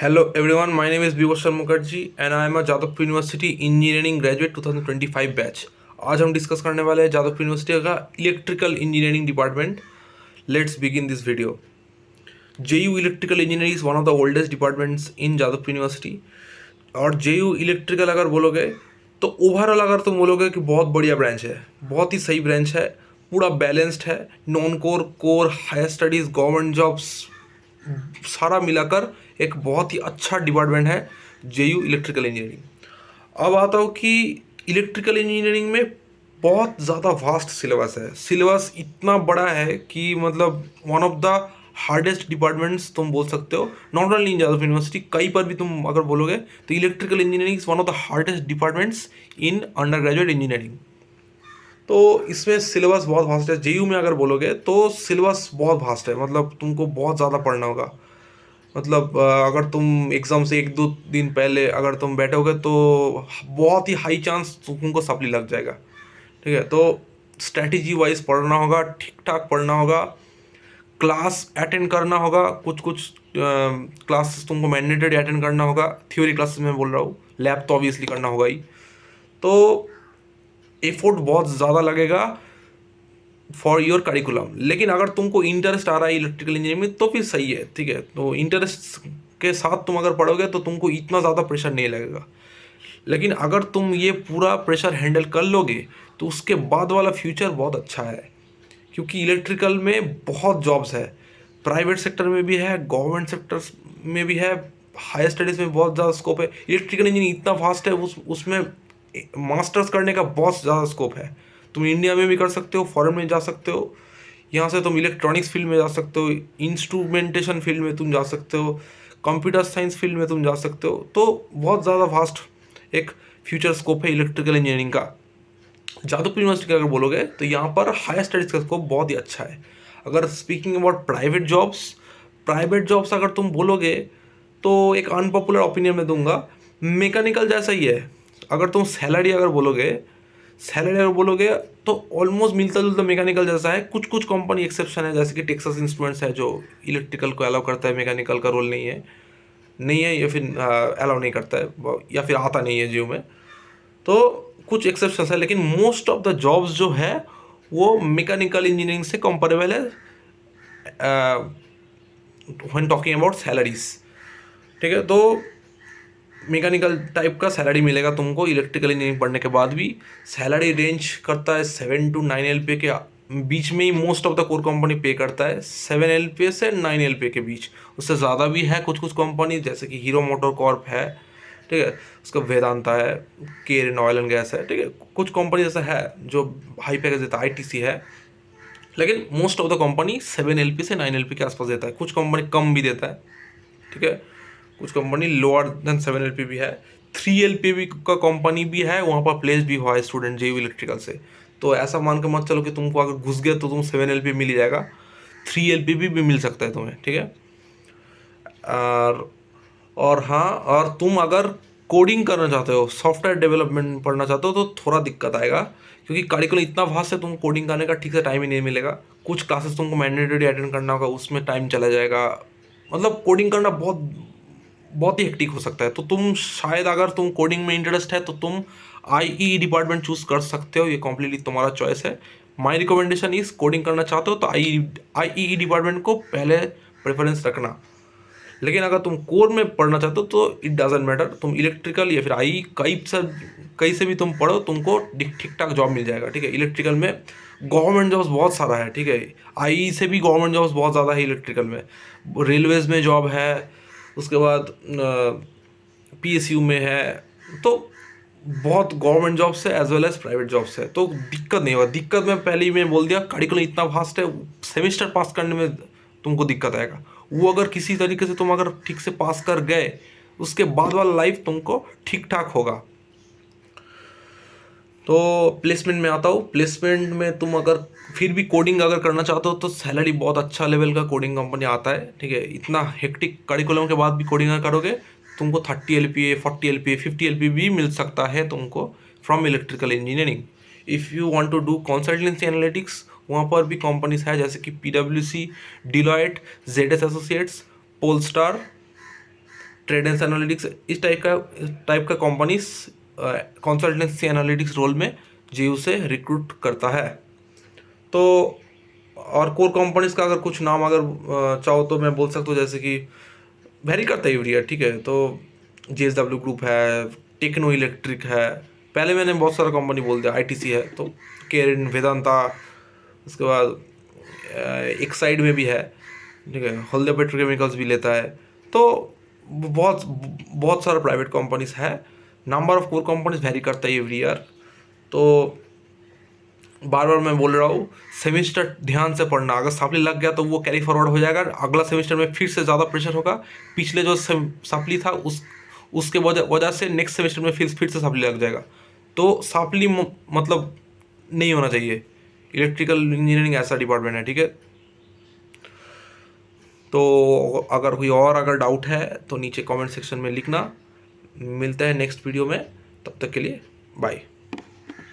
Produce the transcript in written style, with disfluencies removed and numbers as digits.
Hello everyone, my name is Bivashan Mukherjee and I am a Jadavpur university engineering graduate 2025 batch. आज हम discuss करने वाले हैं Jadavpur university का electrical engineering department. Let's begin this video. JU electrical engineering is one of the oldest departments in Jadavpur university. और JU electrical अगर बोलोगे तो ओवरऑल अगर तुम बोलोगे कि बहुत बढ़िया ब्रांच है, बहुत ही सही ब्रांच है, पूरा बैलेंस्ड है, non core, core, higher studies, government jobs सारा मिलाकर एक बहुत ही अच्छा डिपार्टमेंट है JU इलेक्ट्रिकल इंजीनियरिंग। अब आता हूँ कि इलेक्ट्रिकल इंजीनियरिंग में बहुत ज़्यादा वास्ट सिलेबस है। सिलेबस इतना बड़ा है कि मतलब one of the hardest departments तुम बोल सकते हो, not only in Jadav university, कहीं पर भी तुम अगर बोलोगे तो electrical engineering is one of the hardest departments in undergraduate engineering. तो इसमें सिलेबस बहुत वास्ट है। JU में अगर बोलोगे तो सिलेबस बहुत वास्ट है, मतलब तुमको बहुत ज़्यादा पढ़ना होगा। मतलब अगर तुम एग्ज़ाम से एक दो दिन पहले अगर तुम बैठोगे तो बहुत ही हाई चांस तुमको सप्ली लग जाएगा। ठीक है, तो स्ट्रैटेजी वाइज पढ़ना होगा, ठीक ठाक पढ़ना होगा, क्लास अटेंड करना होगा। कुछ कुछ क्लासेस तुमको मैंडेटरी अटेंड करना होगा, थ्योरी क्लासेस में बोल रहा हूँ, लैब तो ऑब्वियसली करना होगा ही। तो एफोर्ट बहुत ज़्यादा लगेगा फॉर योर करिकुलम। लेकिन अगर तुमको इंटरेस्ट आ रहा है इलेक्ट्रिकल इंजीनियरिंग में तो फिर सही है। ठीक है, तो इंटरेस्ट के साथ तुम अगर पढ़ोगे तो तुमको इतना ज़्यादा प्रेशर नहीं लगेगा। लेकिन अगर तुम ये पूरा प्रेशर हैंडल कर लोगे तो उसके बाद वाला फ्यूचर बहुत अच्छा है, क्योंकि इलेक्ट्रिकल में बहुत जॉब्स है, प्राइवेट सेक्टर में भी है, गवर्नमेंट सेक्टर में भी है, हायर स्टडीज़ में बहुत ज़्यादा स्कोप है। इलेक्ट्रिकल इंजीनियरिंग इतना फास्ट है, उसमें मास्टर्स करने का बहुत ज़्यादा स्कोप है। तुम इंडिया में भी कर सकते हो, फॉरेन में जा सकते हो, यहाँ से तुम इलेक्ट्रॉनिक्स फील्ड में जा सकते हो, इंस्ट्रूमेंटेशन फील्ड में तुम जा सकते हो, कंप्यूटर साइंस फील्ड में तुम जा सकते हो। तो बहुत ज़्यादा फास्ट एक फ्यूचर स्कोप है इलेक्ट्रिकल इंजीनियरिंग का। जादवपुर यूनिवर्सिटी का अगर बोलोगे तो यहाँ पर हायर स्टडीज़ का स्कोप बहुत ही अच्छा है। अगर स्पीकिंग अबाउट प्राइवेट जॉब्स अगर तुम बोलोगे तो एक अनपॉपुलर ओपिनियन में दूंगा, मैकेनिकल जैसा ही है। अगर तुम सैलरी अगर बोलोगे तो ऑलमोस्ट मिलता जुलता मैकेनिकल जैसा है। कुछ कुछ कंपनी एक्सेप्शन है, जैसे कि टेक्सास इंस्ट्रूमेंट्स है जो इलेक्ट्रिकल को अलाउ करता है, मैकेनिकल का रोल नहीं है या फिर अलाउ नहीं करता है या फिर आता नहीं है JU में। तो कुछ एक्सेप्शन है, लेकिन मोस्ट ऑफ द जॉब्स जो है वो मैकेनिकल इंजीनियरिंग से कंपेरेबल है व्हेन टॉकिंग अबाउट सैलरीज। ठीक है, तो मैकेनिकल टाइप का सैलरी मिलेगा तुमको इलेक्ट्रिकल इंजीनियरिंग पढ़ने के बाद भी। सैलरी रेंज करता है 7 to 9 LPA के बीच में ही most of the core company pay करता है, 7 LPA से 9 LPA के बीच। उससे ज़्यादा भी है कुछ कुछ कंपनी, जैसे कि हीरो मोटर कॉर्प है, ठीक है, उसका वेदांता है, केयर ऑयल एंड गैस है। ठीक है, कुछ कंपनी जैसा है जो हाई पैकेज देता है, ITC है। लेकिन most of the company 7 LP से 9 LP के आसपास देता है, कुछ कंपनी कम भी देता है। ठीक है, कुछ कंपनी लोअर देन 7 LP भी है, 3 LP भी का कंपनी भी है, वहाँ पर प्लेस भी हुआ है स्टूडेंट JU इलेक्ट्रिकल से। तो ऐसा मान के मत चलो कि तुमको अगर घुस गए तो तुम 7 LP मिल ही जाएगा, 3 LP भी मिल सकता है तुम्हें। ठीक है, और हाँ, और तुम अगर कोडिंग करना चाहते हो, सॉफ्टवेयर डेवलपमेंट पढ़ना चाहते हो तो थोड़ा दिक्कत आएगा, क्योंकि करिकुलम इतना वास्ट है, तुमको कोडिंग करने का ठीक से टाइम ही नहीं मिलेगा। कुछ क्लासेस तुमको मैंडेटरी अटेंड करना होगा, उसमें टाइम चला जाएगा। मतलब कोडिंग करना बहुत बहुत ही हेक्टिक हो सकता है। तो तुम शायद अगर तुम कोडिंग में इंटरेस्ट है तो तुम IEE डिपार्टमेंट चूज कर सकते हो, ये कम्प्लीटली तुम्हारा चॉइस है। माई रिकमेंडेशन इज, कोडिंग करना चाहते हो तो IEE डिपार्टमेंट को पहले प्रेफरेंस रखना। लेकिन अगर तुम कोर में पढ़ना चाहते हो तो इट डजेंट मैटर, तुम इलेक्ट्रिकल या फिर IE कहीं से भी तुम पढ़ो, तुमको ठीक ठाक जॉब मिल जाएगा। ठीक है, इलेक्ट्रिकल में गवर्नमेंट जॉब्स बहुत सारा है। ठीक है, IE से भी गवर्नमेंट जॉब्स बहुत ज़्यादा है इलेक्ट्रिकल में। रेलवेज में जॉब है, उसके बाद PSU में है। तो बहुत गवर्नमेंट जॉब्स है as well as private jobs है, तो दिक्कत नहीं होगा। दिक्कत मैं पहले ही मैं बोल दिया, करिकुलम इतना फास्ट है, सेमेस्टर पास करने में तुमको दिक्कत आएगा। वो अगर किसी तरीके से तुम अगर ठीक से पास कर गए, उसके बाद वाला लाइफ तुमको ठीक ठाक होगा। तो प्लेसमेंट में आता हूँ। प्लेसमेंट में तुम अगर फिर भी कोडिंग अगर करना चाहते हो तो सैलरी बहुत अच्छा लेवल का कोडिंग कंपनी आता है। ठीक है, इतना हेक्टिक करिकुलम के बाद भी कोडिंग अगर करोगे तुमको 30 LPA, 40 LPA, 50 LPA भी मिल सकता है तुमको from electrical engineering. If you want to do consultancy analytics, वहाँ पर भी कंपनीज है जैसे कि PwC, Deloitte, ZS associates, Polestar, Tredence analytics, इस टाइप का कंपनीज कंसल्टेंसी एनालिटिक्स रोल में जेयू से रिक्रूट करता है। तो और कोर कंपनीज का अगर कुछ नाम अगर चाहो तो मैं बोल सकता हूँ, जैसे कि वेरी करता है एवरी ईयर, ठीक है। तो JSW ग्रुप है, टेक्नो इलेक्ट्रिक है, पहले मैंने बहुत सारा कंपनी बोल दिया, ITC है, तो केरिन, वेदांता, उसके बाद एक साइड में भी है, ठीक है, हल्दिया पेट्रोकेमिकल्स भी लेता है। तो बहुत बहुत सारा प्राइवेट कंपनीज है। Number of core companies very करता है एवरी ईयर। तो बार बार मैं बोल रहा हूँ, सेमेस्टर ध्यान से पढ़ना, अगर सप्ली लग गया तो वो कैरी फॉरवर्ड हो जाएगा, अगला सेमेस्टर में फिर से ज़्यादा प्रेशर होगा। पिछले जो सप्ली था उसके वजह से नेक्स्ट सेमेस्टर में फिर से सप्ली लग जाएगा। तो सप्ली मतलब नहीं होना चाहिए। इलेक्ट्रिकल इंजीनियरिंग ऐसा डिपार्टमेंट है, ठीक है। तो अगर कोई और अगर डाउट है तो नीचे कमेंट सेक्शन में लिखना। मिलते हैं नेक्स्ट वीडियो में, तब तक के लिए बाय।